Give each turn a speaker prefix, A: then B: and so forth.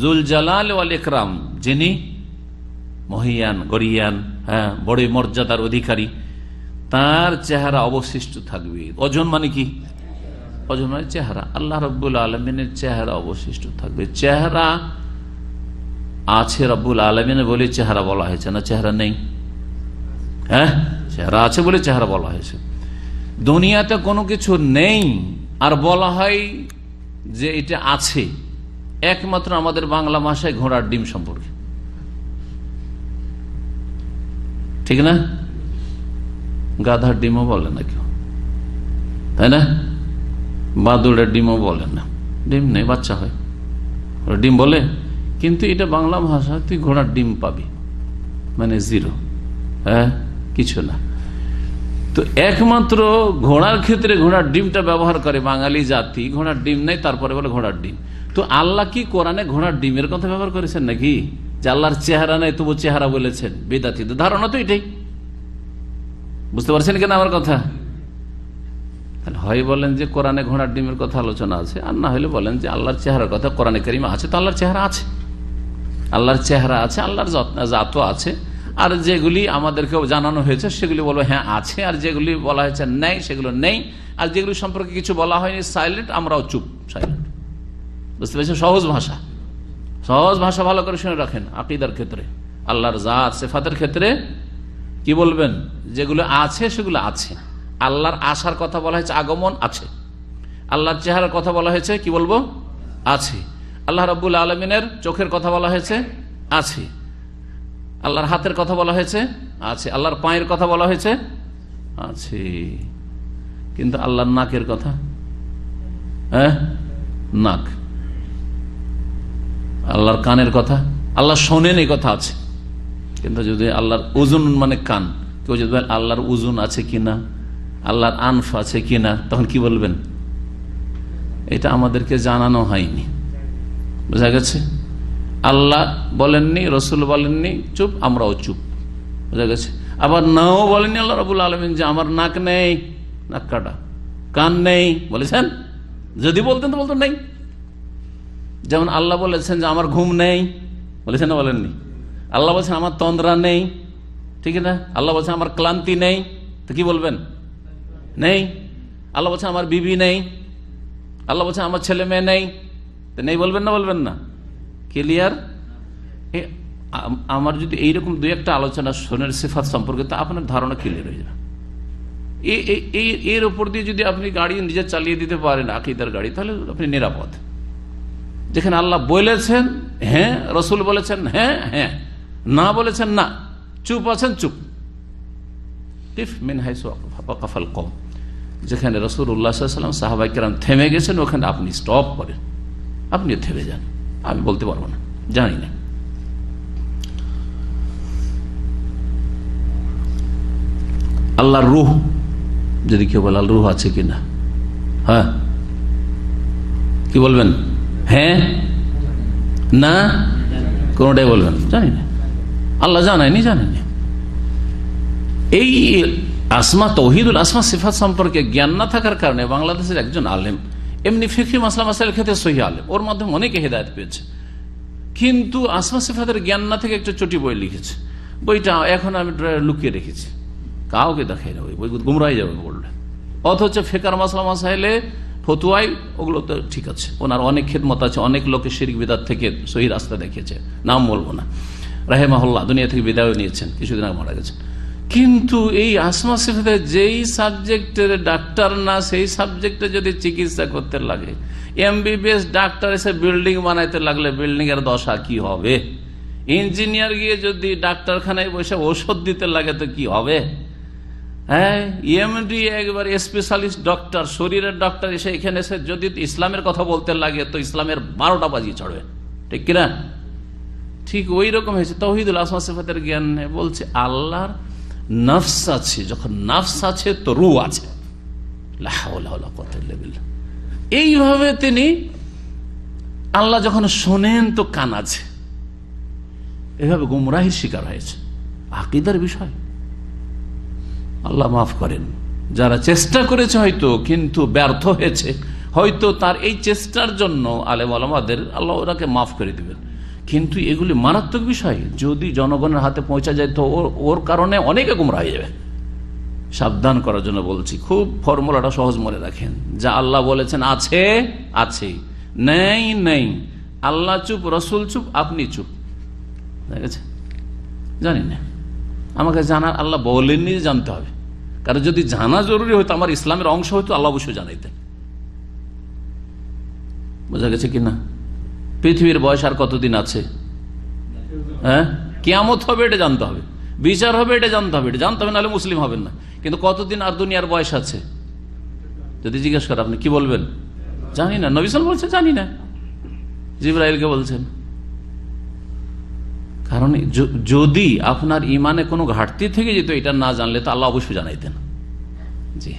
A: Joule Jalal ওয়াল ইকরাম, যিনি মহিয়ান গরিয়ান, হ্যাঁ, বড় মর্যাদার অধিকারী, তার চেহারা অবশিষ্ট থাকবে। ওজন মানে কি? ওজন মানে চেহারা। আল্লাহ রাব্বুল আলামিনের চেহারা অবশিষ্ট থাকবে। চেহারা আছে রব্বুল আলামিনের বলে চেহারা বলা হয়েছে, না চেহারা নেই? হ্যাঁ, চেহারা আছে বলে চেহারা বলা হয়েছে। দুনিয়াতে কোনো কিছু নেই আর বলা হয় যে এটা আছে, একমাত্র আমাদের বাংলা ভাষায় ঘোড়ার ডিম সম্পর্কে, ঠিক না? গাধার ডিমও বলে না কেউ, তাই না? বাদুড়ের ডিমও বলে না, ডিম নেই, বাচ্চা হয়, ডিম বলে। কিন্তু এটা বাংলা ভাষা, তুই ঘোড়ার ডিম পাবি, মানে জিরো, হ্যাঁ, কিছু না। তো একমাত্র ঘোড়ার ক্ষেত্রে ঘোড়ার ডিমটা ব্যবহার করে বাঙালি জাতি। ঘোড়ার ডিম নেই, তারপরে বলে ঘোড়ার ডিম। তো আল্লাহ কি কোরআনে ঘোড়ার ডিমের কথা ব্যবহার করেছেন নাকি? যে আল্লাহর চেহারা নেই তবু চেহারা বলেছেন? বেদাতীদের ধারণা তো এটাই। বুঝতে পারছেন কেন আমার কথা? হয় বলেন যে কোরআনে ঘোড়ার ডিমের কথা আলোচনা আছে, আর না হলে বলেন যে আল্লাহর চেহারার কথা কোরআনে কারিমে আছে। তো আল্লাহর চেহারা আছে, আল্লাহর চেহারা আছে, আল্লাহর জাতও আছে। আর যেগুলি আমাদেরকে জানানো হয়েছে সেগুলি বলবো হ্যাঁ আছে, আর যেগুলি বলা হয়েছে নেই সেগুলো নেই, আর যেগুলি সম্পর্কে কিছু বলা হয়নি সাইলেন্ট, আমরাও চুপ, সাইলেন্ট। বুঝতে পেরেছেন? সহজ ভাষা, সহজ ভাষা ভালো করে শুনে রাখেন। আকীদার ক্ষেত্রে, আল্লাহর জাত সিফাতের ক্ষেত্রে কি বলবেন? যেগুলো আছে সেগুলো আছে। আল্লাহর আসার কথা বলা হয়েছে, আগমন আছে। আল্লাহর চেহারার কথা বলা হয়েছে, কি বলবো? আছে। আল্লাহ রাব্বুল আলামিনের চোখের কথা বলা হয়েছে, আছে। আল্লাহর হাতের কথা বলা হয়েছে, আছে। আল্লাহর পায়ের কথা বলা হয়েছে, আছে। কিন্তু আল্লাহর নাকের কথা, হ্যাঁ, নাক। আল্লাহর কানের কথা, আল্লাহ শোনেন, এই কথা আছে। কিন্তু যদি আল্লাহর উজুন মানে কান, কেউ যদি আল্লাহর উজুন আছে কিনা, আল্লাহর আনফ আছে কিনা, তখন কি বলবেন? এটা আমাদেরকে জানানো হয়নি। বোঝা গেছে? আল্লাহ বলেননি, রসুল বলেননি, চুপ, আমরাও চুপ। বোঝা গেছে? আবার নাও বলেননি আল্লাহ রাব্বুল আলামিন যে আমার নাক নেই, নাক কাটা, কান নেই, বলেছেন? যদি বলতেন তো বলতেন নেই। যেমন আল্লাহ বলেছেন যে আমার ঘুম নেই, বলেছেন না বলেননি? আল্লাহ বলছেন আমার তন্দ্রা নেই, ঠিক না? আল্লাহ বলছেন আমার ক্লান্তি নেই, তো কি বলবেন? নেই। আল্লাহ বলছেন আমার বিবি নেই, আল্লাহ বলছেন আমার ছেলে মেয়ে নেই, তো নেই বলবেন না বলবেন না? ক্লিয়ার? আমার যদি এইরকম দুই একটা আলোচনা শোনেন সিফাত সম্পর্কে, তো আপনার ধারণা ক্লিয়ার হয়ে যাবে। এর উপর দিয়ে যদি আপনি গাড়ি নিজে চালিয়ে দিতে পারেন, আকীদার গাড়ি, তাহলে আপনি নিরাপদ। যেখানে আল্লাহ বলেছেন হ্যাঁ, রসুল বলেছেন হ্যাঁ হ্যাঁ, না বলেছেন না, চুপ আছেন চুপ। যেখানে রাসূলুল্লাহ সাল্লাল্লাহু আলাইহি ওয়াসাল্লাম সাহাবায়ে কেরাম থেমে গেছেন, ওখানে আপনি স্টপ করেন, আপনি থেমে যান। আমি বলতে পারবো না, জানি না। আল্লাহর রূহ, যদি কেউ বলে আল্লাহর রূহ আছে কিনা, হ্যাঁ, কি বলবেন? হ্যাঁ, না, কোনটাই বলবেন? জানি না, আল্লাহ জানায়নি, জানেনি। এই আসমা, তৌহিদুল আসমা সিফাত সম্পর্কে জ্ঞান না থাকার কারণে বাংলাদেশের একজন আলেম, এমনি ফিকহি মাসলা মাসাইলের ক্ষেত্রে সহি আলেম, ওর মাধ্যমে অনেকে হেদায়েত পেয়েছে, কিন্তু আসমা সিফাতের জ্ঞান না থেকে একটা চটি বই লিখেছে। বইটা এখন আমি লুকিয়ে রেখেছি, কাউকে দেখাই না, ওই বই গুমরাই যাবে বললে। অথচ ফিকহ মাসলা মাসাইলে ফতুয়াই ওগুলো তো ঠিক আছে, ওনার অনেক খেদমত আছে, অনেক লোকে শিরক বিদআত থেকে সহি রাস্তা দেখিয়েছে, নাম বলবো না, রাহিমাহুল্লাহ, দুনিয়া থেকে বিদায় নিয়েছেন, কিছুদিন আগে মারা গেছেন। কিন্তু এই আসমা সিফাতের যেই সাবজেক্টের ডাক্তার না, সেই সাবজেক্টে যদি চিকিৎসা করতে লাগে, এমবিবিএস ডাক্তার এসে বিল্ডিং বানাইতে লাগলে বিল্ডিং এর দশা কি হবে? ইঞ্জিনিয়ার গিয়ে যদি ডাক্তারখানায় বসে ওষুধ দিতে লাগে তো কি হবে? হ্যাঁ, এমডি একবার স্পেশালিস্ট ডক্টর, শরীরের ডক্টর এসে এখানে এসে যদি ইসলামের কথা বলতে লাগে তো ইসলামের 12টা বাজিয়ে চড়বে, ঠিক কিনা? ঠিক ওই রকম হয়েছে তাওহীদুল আসমা সিফাতের জ্ঞান। বলছে আল্লাহর নফস আছে, যখন নফস আছে তো রূহ আছে। লা হাওলা ওয়ালা কুওয়াতা ইল্লা বিল্লাহ। এইভাবে তিনি, আল্লাহ যখন শোনেন তো কান আছে, এভাবে গুমরাহির শিকার হয়েছে। আকীদার বিষয় আল্লাহ মাফ করেন, যারা চেষ্টা করেছে হয়তো কিন্তু ব্যর্থ হয়েছে, হয়তো তার এই চেষ্টার জন্য আলেম ওলামাদের আল্লাহ ওনাকে মাফ করে দিবেন। কিন্তু এগুলি মারাত্মক বিষয়, যদি জনগণের হাতে পৌঁছা যায় তো ওর কারণে অনেকে গুমরা হয়ে যাবে। সাবধান করার জন্য বলছি, খুব ফর্মুলাটা সহজ মনে রাখেন। যা আল্লাহ বলেছেন আছে আছে, নেই নেই। আল্লাহ চুপ, রসুল চুপ, আপনি চুপ। দেখেছে, জানি না, আমাকে জানার আল্লাহ বলেননি যে জানতে হবে। কারণ যদি জানা জরুরি হতো, আমার ইসলামের অংশ হয়তো, আল্লাহ অবশ্যই জানাইতেন। বোঝা গেছে কিনা? পৃথিবীর বয়স আর কতদিন আছে? হ্যাঁ, কিয়ামত হবে এটা জানতে হবে, বিচার হবে এটা জানতে হবে, এটা জানতে হবে, নাহলে মুসলিম হবেন না। কিন্তু কতদিন আর দুনিয়ার বয়স আছে যদি জিজ্ঞেস করে, আপনি কি বলবেন? জানি না। নবী সাল্লাল্লাহু আলাইহি ওয়াসাল্লাম বলছেন জানি না, জিবরাইলকে বলছেন। কারণ যদি আপনার ইমানে কোনো ঘাটতি থেকে যেত, এটা না জানলে তো আল্লাহ অবশ্যই জানাইতেন। জি।